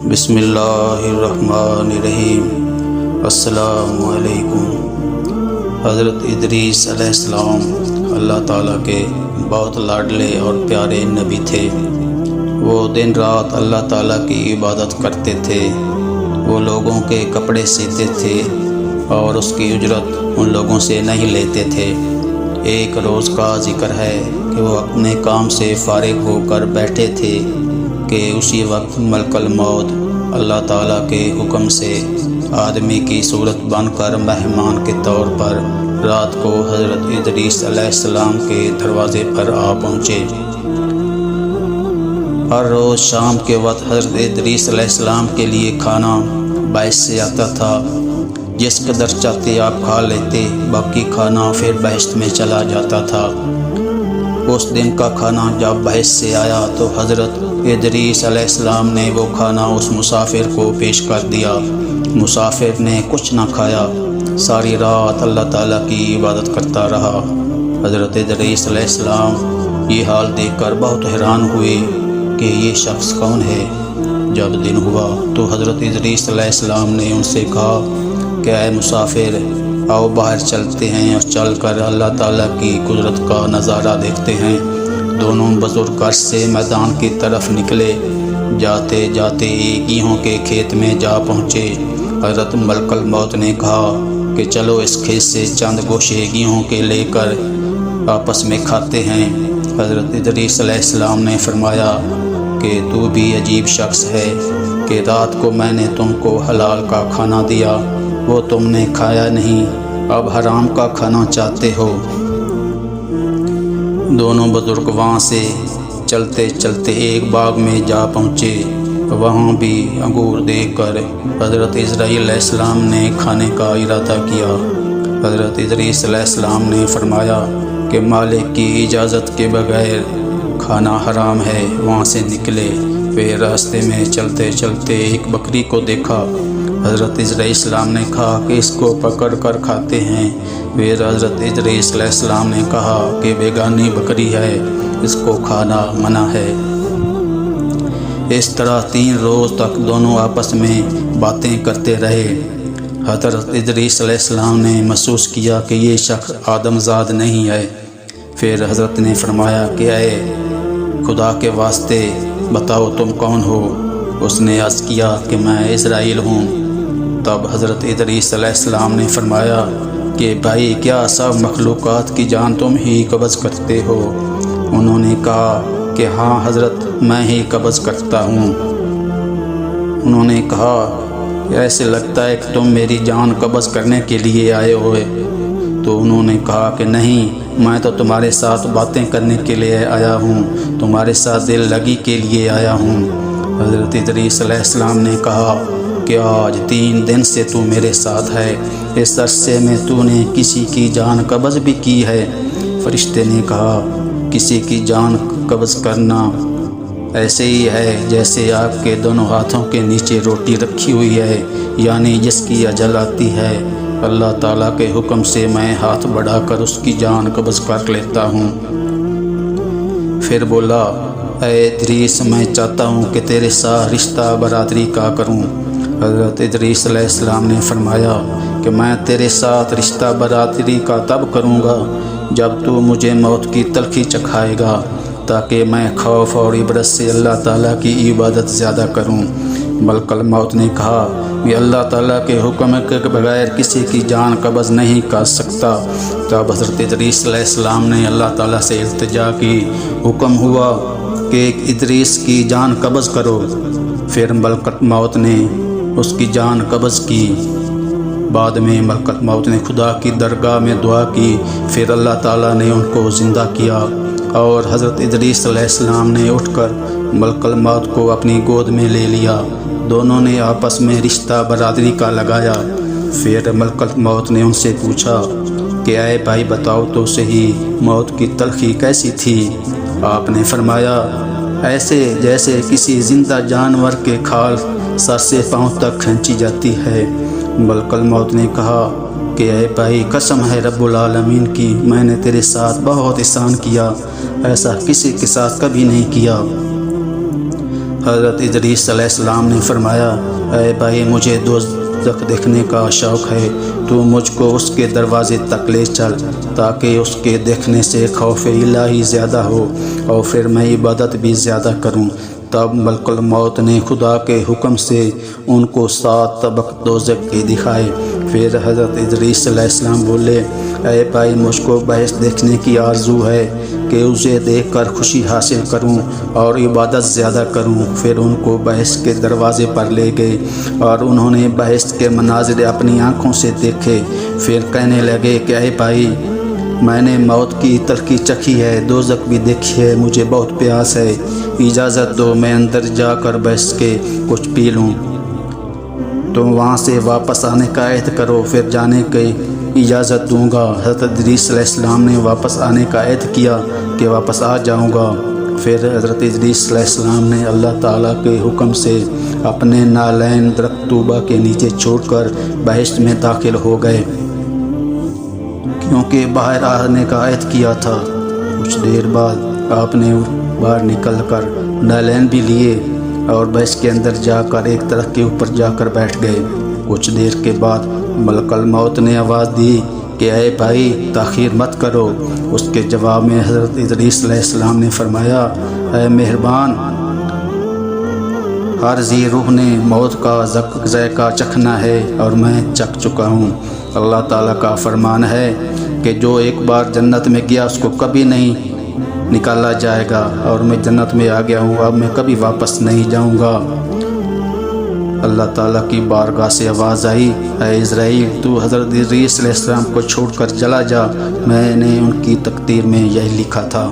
بسم اللہ الرحمن الرحیم۔ السلام علیکم۔ حضرت ادریس علیہ السلام اللہ تعالیٰ کے بہت لاڈلے اور پیارے نبی تھے۔ وہ دن رات اللہ تعالیٰ کی عبادت کرتے تھے۔ وہ لوگوں کے کپڑے سیتے تھے اور اس کی اجرت ان لوگوں سے نہیں لیتے تھے۔ ایک روز کا ذکر ہے کہ وہ اپنے کام سے فارغ ہو کر بیٹھے تھے کہ اسی وقت ملک الموت اللہ تعالیٰ کے حکم سے آدمی کی صورت بن کر مہمان کے طور پر رات کو حضرت ادریس علیہ السلام کے دروازے پر آ پہنچے۔ ہر روز شام کے وقت حضرت ادریس علیہ السلام کے لیے کھانا باعث سے آتا تھا۔ جس قدر چاہتے آپ کھا لیتے، باقی کھانا پھر بہشت میں چلا جاتا تھا۔ اس دن کا کھانا جب بہشت سے آیا تو حضرت ادریس علیہ السلام نے وہ کھانا اس مسافر کو پیش کر دیا۔ مسافر نے کچھ نہ کھایا، ساری رات اللہ تعالیٰ کی عبادت کرتا رہا۔ حضرت ادریس علیہ السلام یہ حال دیکھ کر بہت حیران ہوئے کہ یہ شخص کون ہے۔ جب دن ہوا تو حضرت ادریس علیہ السلام نے ان سے کہا کہ اے مسافر، آؤ باہر چلتے ہیں اور چل کر اللہ تعالیٰ کی قدرت کا نظارہ دیکھتے ہیں۔ دونوں بزرگ گھر سے میدان کی طرف نکلے۔ جاتے جاتے ایک گیہوں کے کھیت میں جا پہنچے۔ حضرت ملک الموت نے کہا کہ چلو اس کھیت سے چند گوشے گیہوں کے لے کر آپس میں کھاتے ہیں۔ حضرت ادریس علیہ السلام نے فرمایا کہ تو بھی عجیب شخص ہے کہ رات کو میں نے تم کو حلال کا کھانا دیا، وہ تم نے کھایا نہیں، اب حرام کا کھانا چاہتے ہو۔ دونوں بزرگ وہاں سے چلتے چلتے ایک باغ میں جا پہنچے۔ وہاں بھی انگور دیکھ کر حضرت اسرائیل علیہ السلام نے کھانے کا ارادہ کیا۔ حضرت ادریس علیہ السلام نے فرمایا کہ مالک کی اجازت کے بغیر کھانا حرام ہے۔ وہاں سے نکلے، پھر راستے میں چلتے چلتے ایک بکری کو دیکھا۔ حضرت ادریس علیہ السلام نے کہا کہ اس کو پکڑ کر کھاتے ہیں۔ پھر حضرت ادریس علیہ السلام نے کہا کہ بیگانی بکری ہے، اس کو کھانا منع ہے۔ اس طرح 3 روز تک دونوں آپس میں باتیں کرتے رہے۔ حضرت ادریس علیہ السلام نے محسوس کیا کہ یہ شخص آدم زاد نہیں ہے۔ پھر حضرت نے فرمایا کہ اے خدا کے واسطے بتاؤ تم کون ہو؟ اس نے عرض کیا کہ میں اسرائیل ہوں۔ تب حضرت ادریس علیہ السلام نے فرمایا کہ بھائی، کیا سب مخلوقات کی جان تم ہی قبض کرتے ہو؟ انہوں نے کہا کہ ہاں حضرت، میں ہی قبض کرتا ہوں۔ انہوں نے کہا ایسے لگتا ہے کہ تم میری جان قبض کرنے کے لیے آئے ہوئے۔ تو انہوں نے کہا کہ نہیں، میں تو تمہارے ساتھ باتیں کرنے کے لیے آیا ہوں، تمہارے ساتھ دل لگی کے لیے آیا ہوں۔ حضرت ادریس علیہ السلام نے کہا کہ آج 3 دن سے تو میرے ساتھ ہے، اس عرصے میں تو نے کسی کی جان قبض بھی کی ہے؟ فرشتے نے کہا کسی کی جان قبض کرنا ایسے ہی ہے جیسے آپ کے دونوں ہاتھوں کے نیچے روٹی رکھی ہوئی ہے، یعنی جس کی اجل آتی ہے اللہ تعالیٰ کے حکم سے میں ہاتھ بڑھا کر اس کی جان قبض کر لیتا ہوں۔ پھر بولا اے ادریس، میں چاہتا ہوں کہ تیرے ساتھ رشتہ برادری کا کروں۔ حضرت ادریس علیہ السلام نے فرمایا کہ میں تیرے ساتھ رشتہ برادری کا تب کروں گا جب تو مجھے موت کی تلخی چکھائے گا، تاکہ میں خوف اور عبرت سے اللہ تعالیٰ کی عبادت زیادہ کروں۔ ملک الموت نے کہا کہ اللہ تعالیٰ کے حکم کے بغیر کسی کی جان قبض نہیں کر سکتا۔ تب حضرت ادریس علیہ السلام نے اللہ تعالیٰ سے التجا کی۔ حکم ہوا کہ ادریس کی جان قبض کرو۔ پھر ملک الموت نے اس کی جان قبض کی۔ بعد میں ملک الموت نے خدا کی درگاہ میں دعا کی، پھر اللہ تعالیٰ نے ان کو زندہ کیا اور حضرت ادریس علیہ السلام نے اٹھ کر ملک الموت کو اپنی گود میں لے لیا۔ دونوں نے آپس میں رشتہ برادری کا لگایا۔ پھر ملک الموت نے ان سے پوچھا کہ اے بھائی بتاؤ تو صحیح، موت کی تلخی کیسی تھی؟ آپ نے فرمایا ایسے جیسے کسی زندہ جانور کے کھال سر سے پاؤں تک کھینچی جاتی ہے۔ ملک الموت نے کہا کہ اے بھائی، قسم ہے رب العالمین کی، میں نے تیرے ساتھ بہت احسان کیا، ایسا کسی کے ساتھ کبھی نہیں کیا۔ حضرت ادریس علیہ السلام نے فرمایا، اے بھائی مجھے دوزخ دیکھنے کا شوق ہے، تو مجھ کو اس کے دروازے تک لے چل تاکہ اس کے دیکھنے سے خوف الہی زیادہ ہو اور پھر میں عبادت بھی زیادہ کروں۔ تب ملک الموت نے خدا کے حکم سے ان کو 7 طبق دوزخ کے دکھائے۔ پھر حضرت ادریس علیہ السلام بولے، اے بھائی مجھ کو بہشت دیکھنے کی آرزو ہے کہ اسے دیکھ کر خوشی حاصل کروں اور عبادت زیادہ کروں۔ پھر ان کو بہشت کے دروازے پر لے گئے اور انہوں نے بہشت کے مناظر اپنی آنکھوں سے دیکھے۔ پھر کہنے لگے کہ اے بھائی میں نے موت کی تلخی چکھی ہے، دوزخ بھی دیکھی ہے، مجھے بہت پیاس ہے، اجازت دو میں اندر جا کر بہشت کے کچھ پی لوں۔ تم وہاں سے واپس آنے کا عہد کرو، پھر جانے کی اجازت دوں گا۔ حضرت ادریس علیہ السلام نے واپس آنے کا عہد کیا کہ واپس آ جاؤں گا۔ پھر حضرت ادریس علیہ السلام نے اللہ تعالیٰ کے حکم سے اپنے نالین درخت طوبہ کے نیچے چھوڑ کر بہشت میں داخل ہو گئے، کیونکہ باہر آنے کا عہد کیا تھا۔ کچھ دیر بعد آپ نے باہر نکل کر نالین بھی لیے اور بہشت کے اندر جا کر ایک درخت کے اوپر جا کر بیٹھ گئے۔ کچھ دیر کے بعد ملک الموت نے آواز دی کہ اے بھائی تاخیر مت کرو۔ اس کے جواب میں حضرت ادریس علیہ السلام نے فرمایا، اے مہربان، ہر ذی روح نے موت کا ذائقہ چکھنا ہے اور میں چکھ چکا ہوں۔ اللہ تعالیٰ کا فرمان ہے کہ جو ایک بار جنت میں گیا اس کو کبھی نہیں نکالا جائے گا، اور میں جنت میں آ گیا ہوں، اب میں کبھی واپس نہیں جاؤں گا۔ اللہ تعالیٰ کی بارگاہ سے آواز آئی، اے اسرائیل تو حضرت ادریس علیہ السلام کو چھوڑ کر چلا جا، میں نے ان کی تقدیر میں یہی لکھا تھا۔